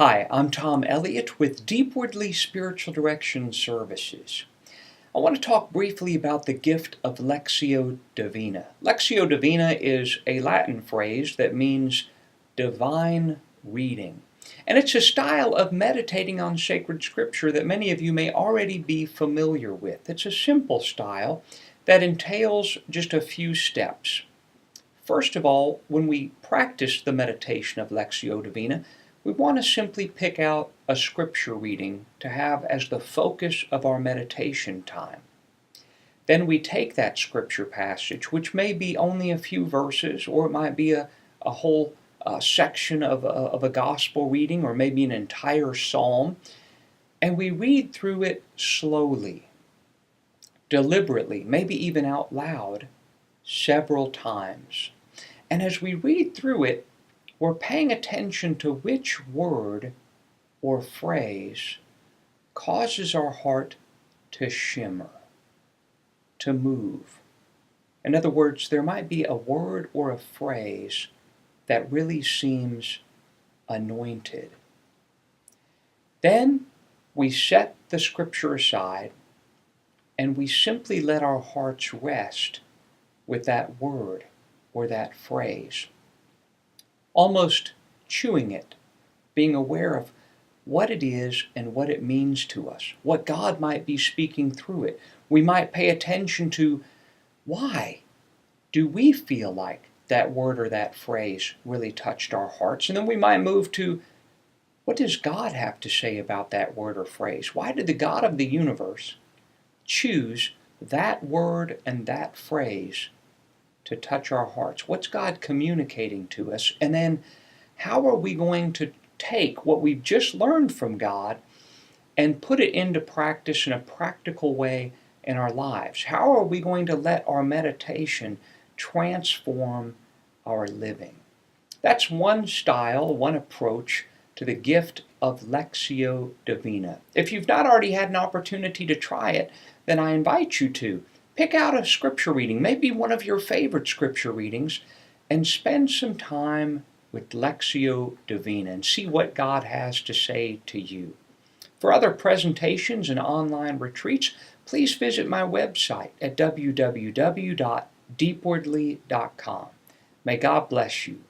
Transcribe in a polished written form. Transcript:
Hi, I'm Tom Elliott with Deepwardly Spiritual Direction Services. I want to talk briefly about the gift of Lectio Divina. Lectio Divina is a Latin phrase that means divine reading. And it's a style of meditating on sacred scripture that many of you may already be familiar with. It's a simple style that entails just a few steps. First of all, when we practice the meditation of Lectio Divina, we want to simply pick out a scripture reading to have as the focus of our meditation time. Then we take that scripture passage, which may be only a few verses, or it might be a whole section of a gospel reading, or maybe an entire psalm, and we read through it slowly, deliberately, maybe even out loud, several times. And as we read through it, we're paying attention to which word or phrase causes our heart to shimmer, to move. In other words, there might be a word or a phrase that really seems anointed. Then we set the scripture aside and we simply let our hearts rest with that word or that phrase, almost chewing it, being aware of what it is and what it means to us, what God might be speaking through it. We might pay attention to why do we feel like that word or that phrase really touched our hearts, and then we might move to what does God have to say about that word or phrase? Why did the God of the universe choose that word and that phrase to touch our hearts? What's God communicating to us? And then how are we going to take what we've just learned from God and put it into practice in a practical way in our lives? How are we going to let our meditation transform our living? That's one style, one approach to the gift of Lectio Divina. If you've not already had an opportunity to try it, then I invite you to. Pick out a scripture reading, maybe one of your favorite scripture readings, and spend some time with Lectio Divina and see what God has to say to you. For other presentations and online retreats, please visit my website at www.deepwardly.com. May God bless you.